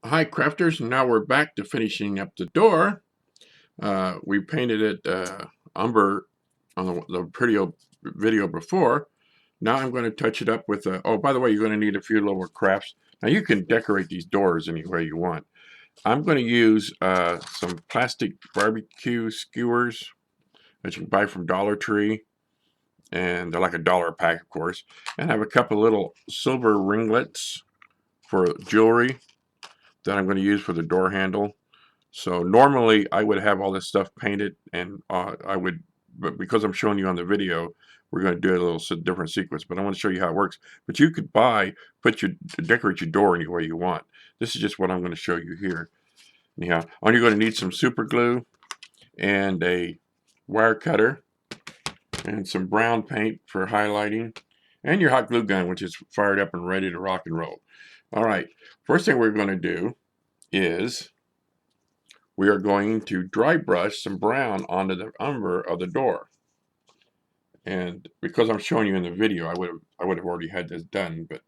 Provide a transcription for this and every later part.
Hi crafters, now we're back to finishing up the door. We painted it umber on the video before. Now I'm going to touch it up with oh, by the way, you're going to need a few little crafts. Now you can decorate these doors any way you want. I'm going to use some plastic barbecue skewers that you can buy from Dollar Tree, and they're like $1 a pack, of course. And I have a couple little silver ringlets for jewelry that I'm going to use for the door handle. So normally I would have all this stuff painted, and but because I'm showing you on the video, we're going to do a little different sequence. But I want to show you how it works. But you could decorate your door any way you want. This is just what I'm going to show you here. Anyhow, you're going to need some super glue and a wire cutter and some brown paint for highlighting, and your hot glue gun, which is fired up and ready to rock and roll. All right, first thing we're going to do is we are going to dry brush some brown onto the umber of the door. And because I'm showing you in the video, I would have already had this done, but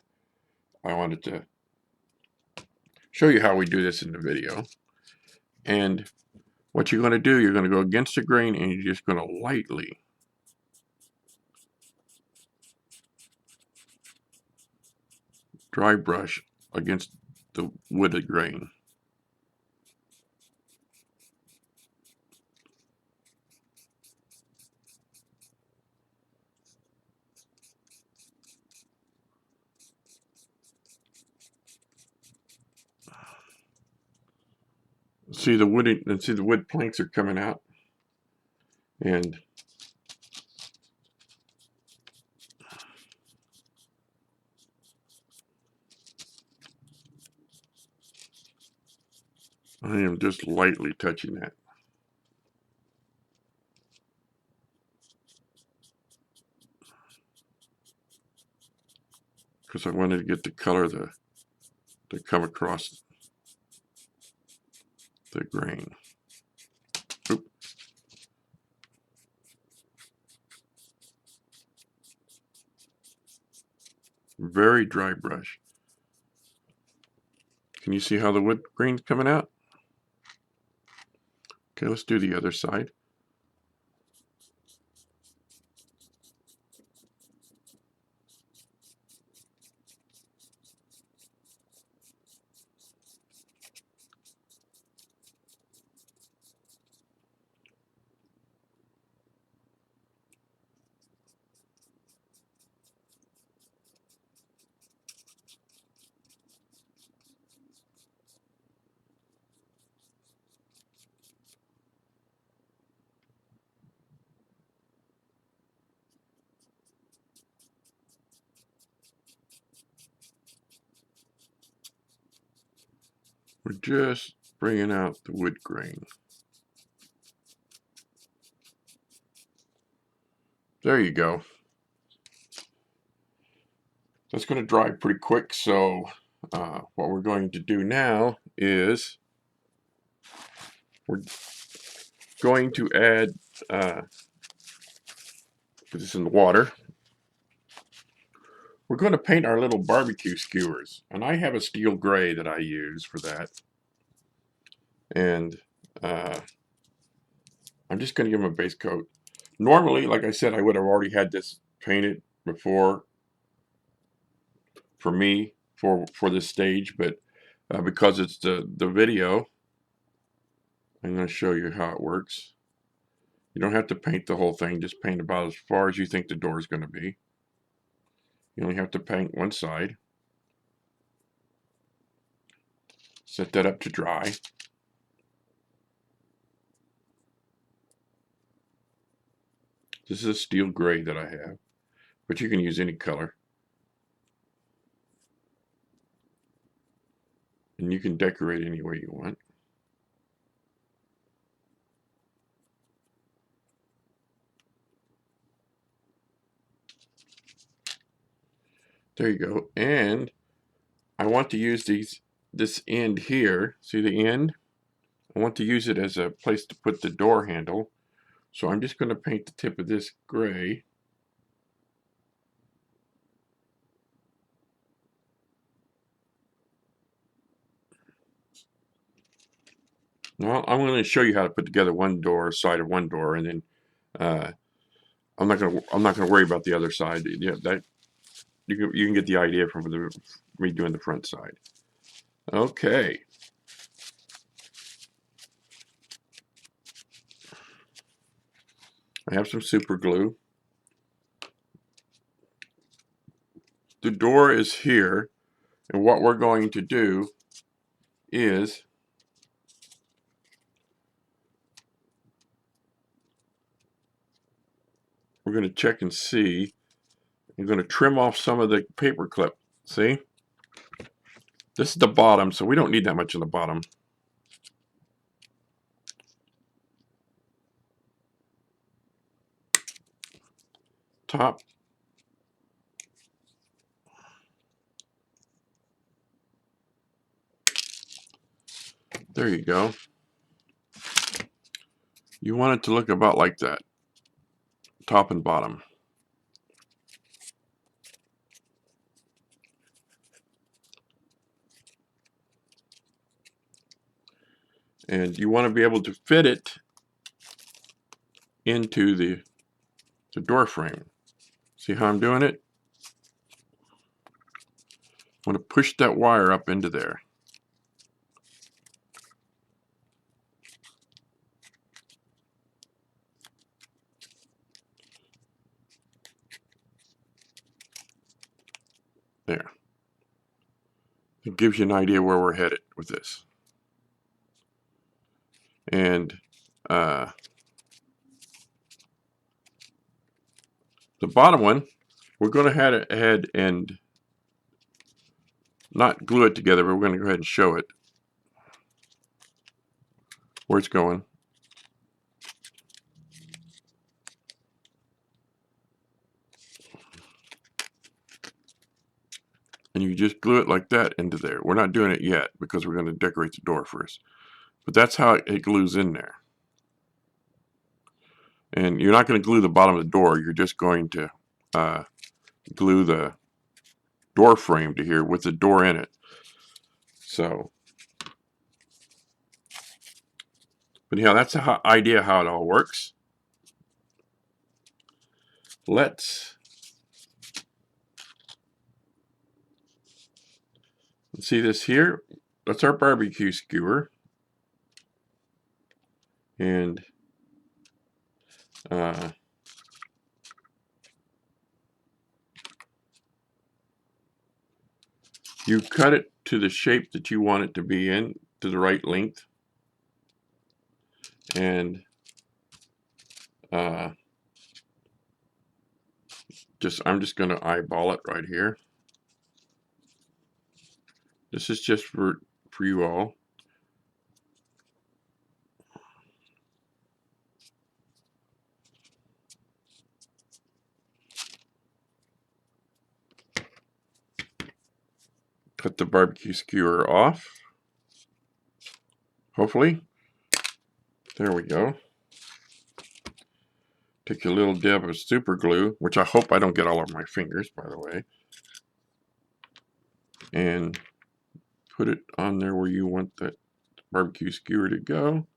I wanted to show you how we do this in the video. And what you're going to do, you're going to go against the grain, and you're just going to lightly dry brush against the wooded grain. See the wood planks are coming out, and I am just lightly touching that because I wanted to get the color to come across the grain. Oop. Very dry brush. Can you see how the wood grain's coming out? Okay, let's do the other side. We're just bringing out the wood grain. There you go. That's going to dry pretty quick, so what we're going to do now is we're going to add, put this in the water. We're going to paint our little barbecue skewers, and I have a steel gray that I use for that. And I'm just going to give them a base coat. Normally, like I said, I would have already had this painted before for me for this stage, but because it's the video, I'm going to show you how it works. You don't have to paint the whole thing, just paint about as far as you think the door is going to be. You only have to paint one side. Set that up to dry. This is a steel gray that I have, but you can use any color. And you can decorate any way you want. There you go. And I want to use this end here. See the end? I want to use it as a place to put the door handle. So I'm just going to paint the tip of this gray. Well, I'm going to show you how to put together one door, side of one door, and then I'm not gonna worry about the other side. Yeah, that you can get the idea from me doing the front side. Okay. I have some super glue. The door is here, and what we're going to do is we're going to check and see. I'm going to trim off some of the paper clip. See? This is the bottom, so we don't need that much on the bottom. Top. There you go. You want it to look about like that. Top and bottom. And you want to be able to fit it into the door frame. See how I'm doing it? I want to push that wire up into there. There. It gives you an idea where we're headed with this. And the bottom one, we're going to head ahead and not glue it together, but we're going to go ahead and show it where it's going. And you just glue it like that into there. We're not doing it yet because we're going to decorate the door first. But that's how it glues in there. And you're not going to glue the bottom of the door. You're just going to glue the door frame to here with the door in it. So, but yeah, that's the idea how it all works. Let's see this here. That's our barbecue skewer. And you cut it to the shape that you want it to be in, to the right length. And I'm just going to eyeball it right here. This is just for you all. Cut the barbecue skewer off. Hopefully. There we go. Take a little dab of super glue, which I hope I don't get all over my fingers, by the way. And put it on there where you want that barbecue skewer to go.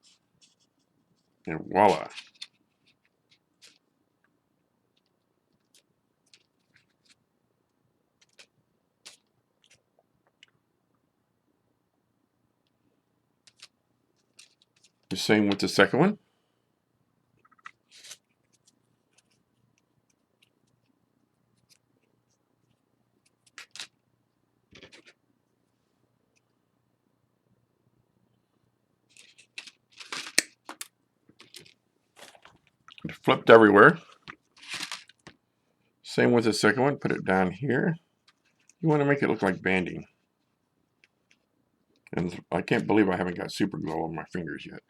And voila. The same with the second one. It flipped everywhere. Same with the second one. Put it down here. You want to make it look like banding. And I can't believe I haven't got super glue on my fingers yet.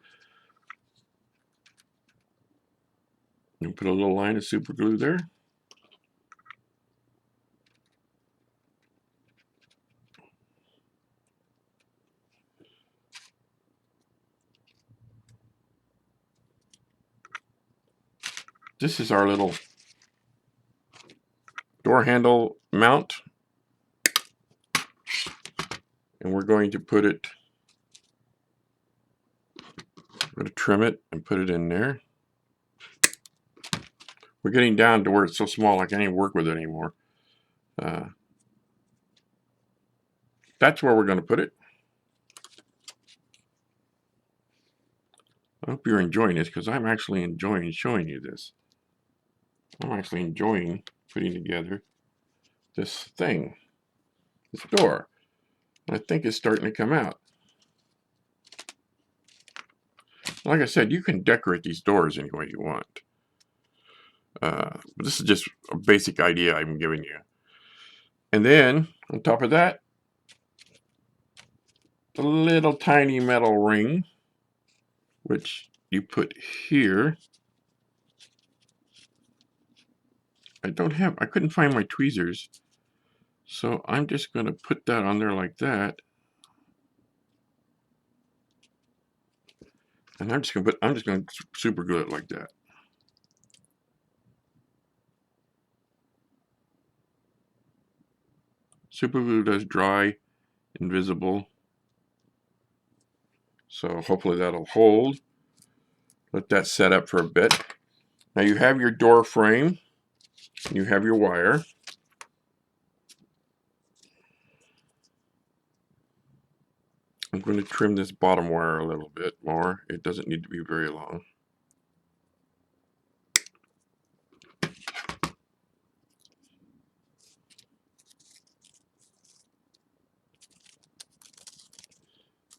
And put a little line of super glue there. This is our little door handle mount. And we're going to put it trim it and put it in there. We're getting down to where it's so small I can't even work with it anymore. That's where we're going to put it. I hope you're enjoying this, because I'm actually enjoying showing you this. I'm actually enjoying putting together this thing, this door. I think it's starting to come out. Like I said, you can decorate these doors any way you want. But this is just a basic idea I'm giving you. And then, on top of that, the little tiny metal ring, which you put here. I couldn't find my tweezers, so I'm just going to put that on there like that. And I'm just going to super glue it like that. Super glue does dry, invisible. So hopefully that'll hold. Let that set up for a bit. Now you have your door frame. You have your wire. I'm going to trim this bottom wire a little bit more. It doesn't need to be very long.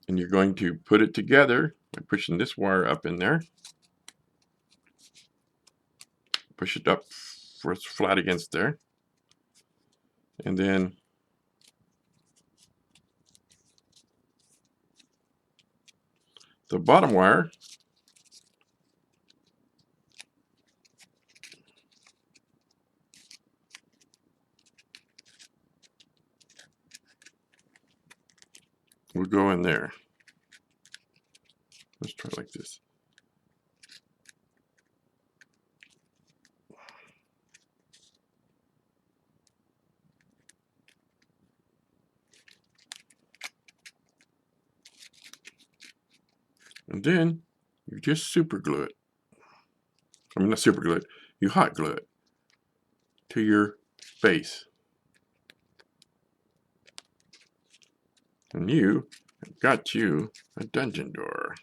And you're going to put it together by pushing this wire up in there. Push it up for it's flat against there. And then the bottom wire will go in there. Let's try it like this. And then you just super glue it. I mean, not super glue it, you hot glue it to your base. And you have got you a dungeon door.